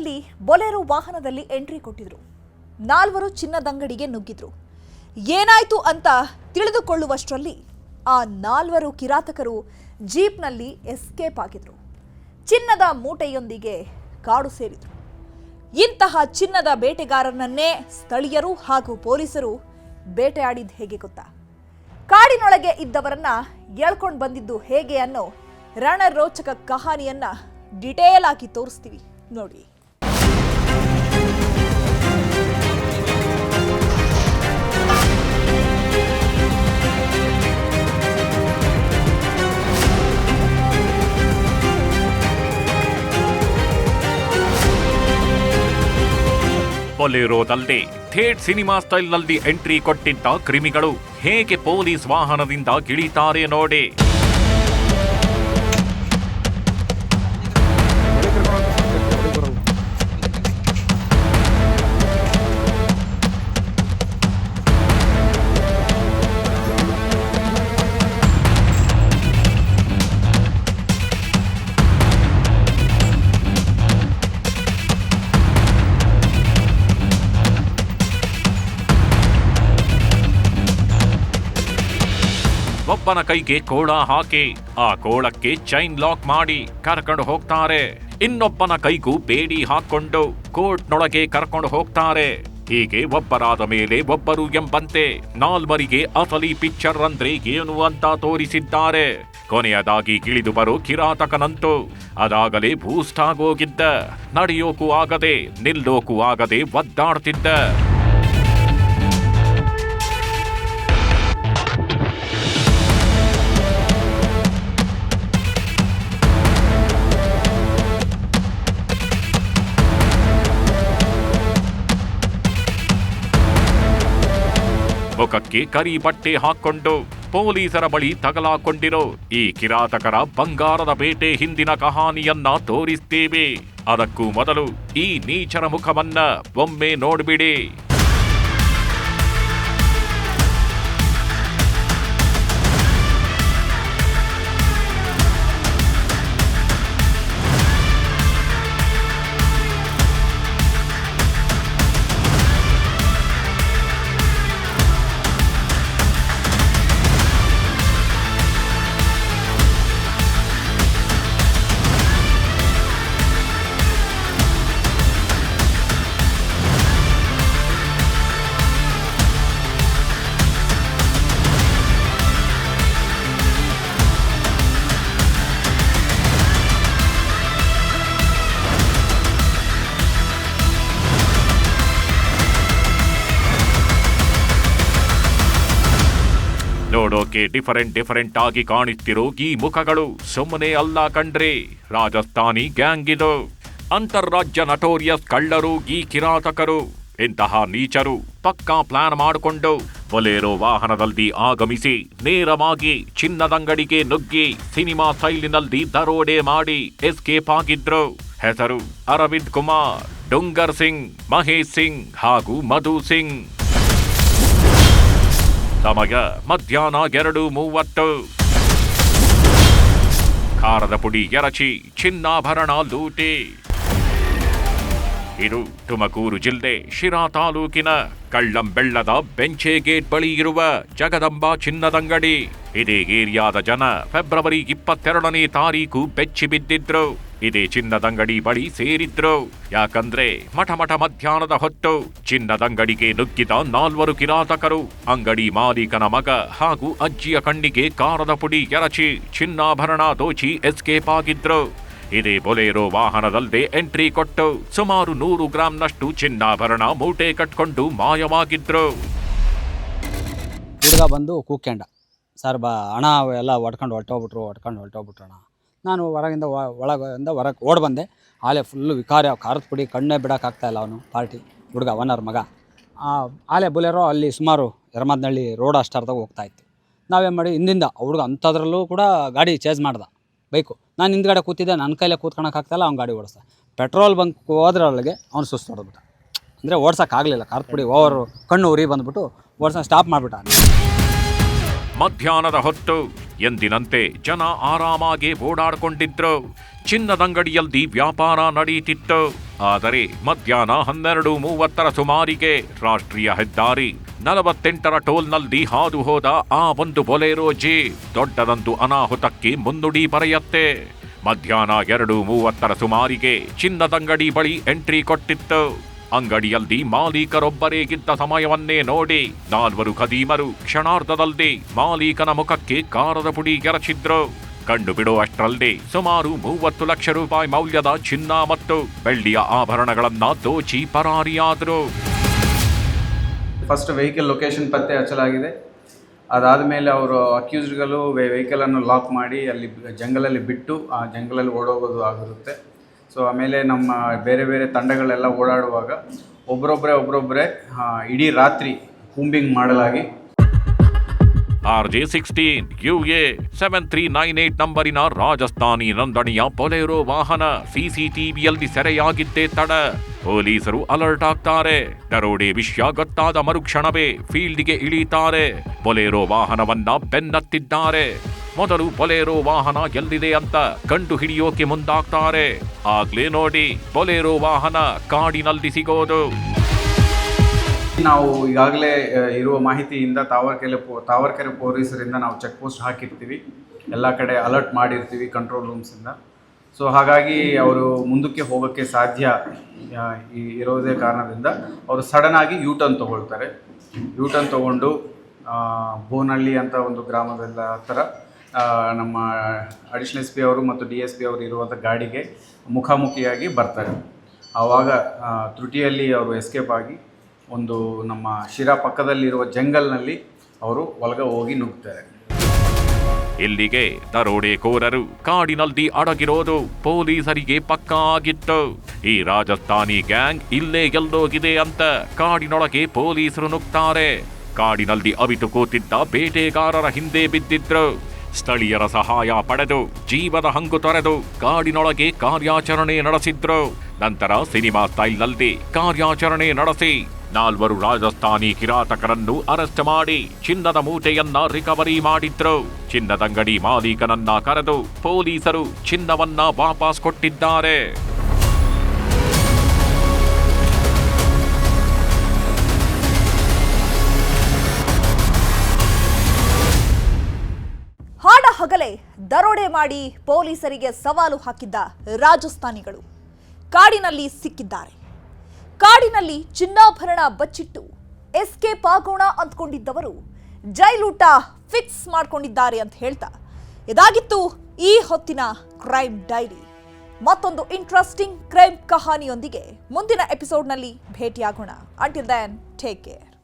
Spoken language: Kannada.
ಬೆಂಗಳೂರಿನಲ್ಲಿ ಬೊಲೆರೋ ವಾಹನದಲ್ಲಿ ಎಂಟ್ರಿ ಕೊಟ್ಟಿದ್ರು. 4 ಚಿನ್ನದಂಗಡಿಗೆ ನುಗ್ಗಿದ್ರು. ಏನಾಯ್ತು ಅಂತ ತಿಳಿದುಕೊಳ್ಳುವಷ್ಟರಲ್ಲಿ ಆ 4 ಕಿರಾತಕರು ಜೀಪ್ನಲ್ಲಿ ಎಸ್ಕೇಪ್ ಆಗಿದ್ರು. ಚಿನ್ನದ ಮೂಟೆಯೊಂದಿಗೆ ಕಾಡು ಸೇರಿದ್ರು. ಇಂತಹ ಚಿನ್ನದ ಬೇಟೆಗಾರನನ್ನೇ ಸ್ಥಳೀಯರು ಹಾಗೂ ಪೊಲೀಸರು ಬೇಟೆಯಾಡಿದ್ದು ಹೇಗೆ ಗೊತ್ತಾ? ಕಾಡಿನೊಳಗೆ ಇದ್ದವರನ್ನ ಎಳ್ಕೊಂಡು ಬಂದಿದ್ದು ಹೇಗೆ ಅನ್ನೋ ರಣರೋಚಕ ಕಹಾನಿಯನ್ನ ಡಿಟೇಲ್ ಆಗಿ ತೋರಿಸ್ತೀವಿ ನೋಡಿ. ಬೊಲೆರೋದಲ್ಲಿ ಥೇಟ್ ಸಿನಿಮಾ ಸ್ಟೈಲ್ನಲ್ಲಿ ಎಂಟ್ರಿ ಕೊಟ್ಟಿದ್ದ ಕ್ರಿಮಿಗಳು ಹೇಗೆ ಪೊಲೀಸ್ ವಾಹನದಿಂದ ಗಿಳಿತಾರೆ ನೋಡಿ. ಒಬ್ಬನ ಕೈಗೆ ಕೋಳ ಹಾಕಿ ಆ ಕೋಳಕ್ಕೆ ಚೈನ್ ಲಾಕ್ ಮಾಡಿ ಕರ್ಕೊಂಡು ಹೋಗ್ತಾರೆ. ಇನ್ನೊಬ್ಬನ ಕೈಗೂ ಬೇಡಿ ಹಾಕೊಂಡು ಕೋರ್ಟ್ನೊಳಗೆ ಕರ್ಕೊಂಡು ಹೋಗ್ತಾರೆ. ಹೀಗೆ ಒಬ್ಬರಾದ ಮೇಲೆ ಒಬ್ಬರು ಎಂಬಂತೆ 4 ಅಸಲಿ ಪಿಕ್ಚರ್ ಅಂದ್ರೆ ಏನು ಅಂತ ತೋರಿಸಿದ್ದಾರೆ. ಕೊನೆಯದಾಗಿ ಗಿಳಿದು ಬರೋ ಕಿರಾತಕನಂತೂ ಅದಾಗಲೇ ಬೂಸ್ಟ್ ಆಗೋಗಿದ್ದ. ನಡೆಯೋಕು ಆಗದೆ ನಿಲ್ಲೋಕು ಆಗದೆ ಒದ್ದಾಡ್ತಿದ್ದ. ಮುಖಕ್ಕೆ ಕರಿ ಬಟ್ಟೆ ಹಾಕೊಂಡು ಪೊಲೀಸರ ಬಳಿ ತಗಲಾಕೊಂಡಿರೋ ಈ ಕಿರಾತಕರ ಬಂಗಾರದ ಬೇಟೆ ಹಿಂದಿನ ಕಹಾನಿಯನ್ನ ತೋರಿಸ್ತೀವಿ. ಅದಕ್ಕೂ ಮೊದಲು ಈ ನೀಚರ ಮುಖವನ್ನ ಒಮ್ಮೆ ನೋಡ್ಬಿಡಿ. ನೋಡೋಕೆ ಡಿಫರೆಂಟ್ ಆಗಿ ಕಾಣಿಸ್ತಿರೋ ಈ ಮುಖಗಳು ಸುಮ್ಮನೆ ಅಲ್ಲ ಕಣ್ರಿ. ರಾಜಸ್ಥಾನಿ ಗ್ಯಾಂಗ್ ಇದು. ಅಂತಾರಾಜ್ಯ ನಟೋರಿಯಸ್ ಕಳ್ಳರು ಈ ಕಿರಾತಕರು. ಇಂತಹ ನೀಚರು ಪಕ್ಕಾ ಪ್ಲಾನ್ ಮಾಡಿಕೊಂಡು ಬೊಲೆರೋ ವಾಹನದಲ್ಲಿ ಆಗಮಿಸಿ ನೇರವಾಗಿ ಚಿನ್ನದಂಗಡಿಗೆ ನುಗ್ಗಿ ಸಿನಿಮಾ ಸ್ಟೈಲಿನಲ್ಲಿ ದರೋಡೆ ಮಾಡಿ ಎಸ್ಕೇಪ್ ಆಗಿದ್ರು. ಹೆಸರು ಅರವಿಂದ್ ಕುಮಾರ್, ಡುಂಗರ್ ಸಿಂಗ್, ಮಹೇಶ್ ಸಿಂಗ್ ಹಾಗೂ ಮಧು ಸಿಂಗ್. ಸಮಯ ಮಧ್ಯಾಹ್ನ 2:30. ಖಾರದ ಪುಡಿ ಎರಚಿ ಚಿನ್ನಾಭರಣ ಲೂಟಿ. ಇದು ತುಮಕೂರು ಜಿಲ್ಲೆ ಶಿರಾ ತಾಲೂಕಿನ ಕಳ್ಳಂಬೆಳ್ಳದ ಬೆಂಚೆ ಗೇಟ್ ಬಳಿ ಇರುವ ಜಗದಂಬಾ ಚಿನ್ನದಂಗಡಿ. ಇದೇ ಏರಿಯಾದ ಜನ ಫೆಬ್ರವರಿ 22ನೇ ತಾರೀಕು ಬೆಚ್ಚಿ ಬಿದ್ದಿದ್ರು. ಇದೇ ಚಿನ್ನದಂಗಡಿ ಬಳಿ ಸೇರಿದ್ರು. ಯಾಕಂದ್ರೆ ಮಠ ಮಧ್ಯಾಹ್ನದ ಹೊತ್ತು ಚಿನ್ನದಂಗಡಿಗೆ ನುಗ್ಗಿದ 4 ಕಿರಾತಕರು ಅಂಗಡಿ ಮಾಲೀಕನ ಮಗ ಹಾಗೂ ಅಜ್ಜಿಯ ಕಣ್ಣಿಗೆ ಖಾರದ ಪುಡಿ ಎರಚಿ ಚಿನ್ನಾಭರಣ ದೋಚಿ ಎಸ್ಕೇಪ್ ಆಗಿದ್ರು. ಇದೇ ಬೊಲೆರೋ ವಾಹನದಲ್ಲೇ ಎಂಟ್ರಿ ಕೊಟ್ಟು ಸುಮಾರು 100 ಗ್ರಾಂನಷ್ಟು ಚಿನ್ನಾಭರಣ ಮೂಟೆ ಕಟ್ಕೊಂಡು ಮಾಯವಾಗಿದ್ರು. ಹುಡುಗ ಬಂದು ಕೂಕ್ಕೊಂಡ, ಸರ್ ಹಣ ಎಲ್ಲ ಹೊಡ್ಕೊಂಡು ಹೊರಟೋಗ್ಬಿಟ್ರಣ. ನಾನು ಹೊರಗಿಂದ ಹೊರಗೆ ಓಡ್ ಬಂದೆ. ಆಲೆ ಫುಲ್ಲು ವಿಕಾರ, ಖಾರದ ಪುಡಿ ಕಣ್ಣೇ ಬಿಡೋಕ್ಕಾಗ್ತಾ ಇಲ್ಲ. ಅವನು ಪಾರ್ಟಿ ಹುಡುಗ ಓನರ್ ಮಗ. ಆಲೆ ಬೊಲೆರೋ ಅಲ್ಲಿ ಸುಮಾರು ಯರಮದ್ನಹಳ್ಳಿ ರೋಡ್ ಅಷ್ಟರ್ದಾಗ ಹೋಗ್ತಾಯಿತ್ತು. ನಾವೇನು ಮಾಡಿ ಹಿಂದಿಂದ ಹುಡುಗ ಅಂಥದ್ರಲ್ಲೂ ಕೂಡ ಗಾಡಿ ಚೇಂಜ್ ಮಾಡ್ದೆ ಬೈಕು. ನಾನು ಹಿಂದ್ಗಡೆ ಕೂತಿದ್ದೆ, ನನ್ನ ಕೈಲೇ ಕೂತ್ಕೊಳಕ್ಕಾಗ್ತಾಯಿಲ್ಲ. ಅವ್ನು ಗಾಡಿ ಓಡಿಸ್ದ. ಪೆಟ್ರೋಲ್ ಬಂಕ್ ಹೋದ್ರೊಳಗೆ ಅವ್ನು ಸುಸ್ತು ಹೊಡೆದ್ಬಿಟ್ಟ. ಅಂದರೆ ಓಡ್ಸೋಕ್ಕಾಗಲಿಲ್ಲ, ಖಾರದ ಪುಡಿ ಓವರು ಕಣ್ಣು ಉರಿ ಬಂದ್ಬಿಟ್ಟು ಓಡ್ಸೋಕೆ ಸ್ಟಾಪ್ ಮಾಡಿಬಿಟ್ಟ. ಮಧ್ಯಾಹ್ನದ ಹೊತ್ತು ಎಂದಿನಂತೆ ಜನ ಆರಾಮಾಗಿ ಓಡಾಡ್ಕೊಂಡಿದ್ರು. ಚಿನ್ನದಂಗಡಿಯಲ್ಲಿ ವ್ಯಾಪಾರ ನಡೆಯುತ್ತಿತ್ತು. ಆದರೆ ಮಧ್ಯಾಹ್ನ 12:30 ಸುಮಾರಿಗೆ ರಾಷ್ಟ್ರೀಯ ಹೆದ್ದಾರಿ 48 ಟೋಲ್ನಲ್ಲಿ ಹಾದು ಹೋದ ಆ ಒಂದು ಬೊಲೆರೋ ಜೀಪ್ ದೊಡ್ಡದೊಂದು ಅನಾಹುತಕ್ಕೆ ಮುನ್ನುಡಿ ಬರೆಯತ್ತೆ. ಮಧ್ಯಾಹ್ನ 2:30 ಸುಮಾರಿಗೆ ಚಿನ್ನದಂಗಡಿ ಬಳಿ ಎಂಟ್ರಿ ಕೊಟ್ಟಿತ್ತು. ಅಂಗಡಿಯಲ್ಲಿ ಮಾಲೀಕರೊಬ್ಬರೇ ಇದ್ದ ಸಮಯವನ್ನೇ ನೋಡಿ 4 ಖದೀಮರು ಕ್ಷಣಾರ್ಧದಲ್ಲಿ ಮಾಲೀಕನ ಮುಖಕ್ಕೆ ಕಾರದ ಪುಡಿ ಎರಚಿದ್ರು. ಕಂಡು ಬಿಡುವಷ್ಟರಲ್ಲಿ ಸುಮಾರು 30 ಲಕ್ಷ ರೂಪಾಯಿ ಮೌಲ್ಯದ ಚಿನ್ನ ಮತ್ತು ಬೆಳ್ಳಿಯ ಆಭರಣಗಳನ್ನ ದೋಚಿ ಪರಾರಿಯಾದರು. ಫಸ್ಟ್ ವೆಹಿಕಲ್ ಲೊಕೇಶನ್ ಪತ್ತೆ ಹಚ್ಚಲಾಗಿದೆ. ಅದಾದ ಮೇಲೆ ಅವರು ಅಕ್ಯೂಸ್ಡ್ಗಳು ವೆಹಿಕಲನ್ನು ಲಾಕ್ ಮಾಡಿ ಅಲ್ಲಿ ಜಂಗಲಲ್ಲಿ ಬಿಟ್ಟು ಆ ಜಂಗಲಲ್ಲಿ ಓಡೋಗೋದು ಆಗಿರುತ್ತೆ. ಸೊ ಆಮೇಲೆ ನಮ್ಮ ಬೇರೆ ಬೇರೆ ತಂಡಗಳೆಲ್ಲ ಓಡಾಡುವಾಗ ಒಬ್ಬರೊಬ್ಬರೇ ಇಡೀ ರಾತ್ರಿ ಕೂಂಬಿಂಗ್ ಮಾಡಲಾಗಿ RJ16 UA 7398 ನಂಬರಿನ ರಾಜಸ್ಥಾನಿ ನೋಂದಣಿಯ ಬೊಲೆರೋ ವಾಹನ ಸಿಸಿಟಿವಿಯಲ್ಲಿ ಸೆರೆಯಾಗಿದ್ದೇ ತಡ ಪೊಲೀಸರು ಅಲರ್ಟ್ ಆಗ್ತಾರೆ. ದರೋಡೆ ವಿಷಯ ಗೊತ್ತಾದ ಮರುಕ್ಷಣವೇ ಫೀಲ್ಡ್ಗೆ ಇಳಿತಾರೆ. ಬೊಲೆರೋ ವಾಹನವನ್ನ ಬೆನ್ನತ್ತಿದ್ದಾರೆ. ಮೊದಲು ಬೊಲೆರೋ ವಾಹನ ಎಲ್ಲಿದೆ ಅಂತ ಕಂಡು ಹಿಡಿಯೋಕೆ ಮುಂದಾಗ್ತಾರೆ. ಆಗ್ಲೇ ನೋಡಿ ಬೊಲೆರೋ ವಾಹನ ಕಾಡಿನಲ್ಲಿ ಸಿಗೋದು. ನಾವು ಈಗಾಗಲೇ ಇರುವ ಮಾಹಿತಿಯಿಂದ ತಾವರ್ಕೆರೆ ಪೊಲೀಸರಿಂದ ನಾವು ಚೆಕ್ ಪೋಸ್ಟ್ ಹಾಕಿರ್ತೀವಿ. ಎಲ್ಲ ಕಡೆ ಅಲರ್ಟ್ ಮಾಡಿರ್ತೀವಿ ಕಂಟ್ರೋಲ್ ರೂಮ್ಸಿಂದ. ಸೊ ಹಾಗಾಗಿ ಅವರು ಮುಂದಕ್ಕೆ ಹೋಗೋಕ್ಕೆ ಸಾಧ್ಯ ಇರೋದೇ ಕಾರಣದಿಂದ ಅವರು ಸಡನ್ ಆಗಿ ಯೂಟರ್ನ್ ತೊಗೊಳ್ತಾರೆ. ಯೂಟರ್ನ್ ತೊಗೊಂಡು ಬೋನಹಳ್ಳಿ ಅಂತ ಒಂದು ಗ್ರಾಮದ ಹತ್ತಿರ ನಮ್ಮ ಅಡಿಷನಲ್ SP ಅವರು ಮತ್ತು DSP ಅವರು ಇರುವಂಥ ಗಾಡಿಗೆ ಮುಖಾಮುಖಿಯಾಗಿ ಬರ್ತಾರೆ. ಆವಾಗ ತ್ರುಟಿಯಲ್ಲಿ ಅವರು ಎಸ್ಕೇಪ್ ಆಗಿ ಒಂದು ನಮ್ಮ ಶಿರಾ ಪಕ್ಕದಲ್ಲಿರುವ ಜಂಗಲ್ನಲ್ಲಿ ಅವರು ಒಳಗೆ ಹೋಗಿ ನುಗ್ತಾರೆ. ಇಲ್ಲಿಗೆ ದರೋಡೆಕೋರರು ಕಾಡಿನಲ್ಲಿ ಅಡಗಿರೋದು ಪೊಲೀಸರಿಗೆ ಪಕ್ಕಾ ಆಗಿತ್ತು. ಈ ರಾಜಸ್ಥಾನಿ ಗ್ಯಾಂಗ್ ಇಲ್ಲೇ ಎಲ್ಲೋಗಿದೆ ಅಂತ ಕಾಡಿನೊಳಗೆ ಪೊಲೀಸರು ನುಗ್ತಾರೆ. ಕಾಡಿನಲ್ಲಿ ಅವಿತು ಕೂತಿದ್ದ ಬೇಟೆಗಾರರ ಹಿಂದೆ ಬಿದ್ದಿದ್ರು. ಸ್ಥಳೀಯರ ಸಹಾಯ ಪಡೆದು ಜೀವದ ಹಂಗು ತೊರೆದು ಕಾಡಿನೊಳಗೆ ಕಾರ್ಯಾಚರಣೆ ನಡೆಸಿದ್ರು. ನಂತರ ಸಿನಿಮಾ ಸ್ಟೈಲ್ನಲ್ಲಿ ಕಾರ್ಯಾಚರಣೆ ನಡೆಸಿ 4 ರಾಜಸ್ಥಾನಿ ಕಿರಾತಕರನ್ನು ಅರೆಸ್ಟ್ ಮಾಡಿ ಚಿನ್ನದ ಮೂಟೆಯನ್ನ ರಿಕವರಿ ಮಾಡಿದ್ರು. ಚಿನ್ನದಂಗಡಿ ಮಾಲೀಕನನ್ನ ಕರೆದು ಪೊಲೀಸರು ಚಿನ್ನವನ್ನ ವಾಪಸ್ ಕೊಟ್ಟಿದ್ದಾರೆ. ಹಾಡ ಹಗಲೇ ದರೋಡೆ ಮಾಡಿ ಪೊಲೀಸರಿಗೆ ಸವಾಲು ಹಾಕಿದ್ದ ರಾಜಸ್ಥಾನಿಗಳು ಕಾಡಿನಲ್ಲಿ ಸಿಕ್ಕಿದ್ದಾರೆ. ಕಾಡಿನಲ್ಲಿ ಚಿನ್ನಾಭರಣ ಬಚ್ಚಿಟ್ಟು ಎಸ್ಕೇಪ್ ಆಗೋಣ ಅಂದ್ಕೊಂಡಿದ್ದವರು ಜೈಲೂಟ ಫಿಕ್ಸ್ ಮಾಡ್ಕೊಂಡಿದ್ದಾರೆ ಅಂತ ಹೇಳ್ತಾ ಇದಾಗಿತ್ತು ಈ ಹೊತ್ತಿನ ಕ್ರೈಮ್ ಡೈರಿ. ಮತ್ತೊಂದು ಇಂಟ್ರೆಸ್ಟಿಂಗ್ ಕ್ರೈಮ್ ಕಹಾನಿಯೊಂದಿಗೆ ಮುಂದಿನ ಎಪಿಸೋಡ್ನಲ್ಲಿ ಭೇಟಿಯಾಗೋಣ. Until then take care.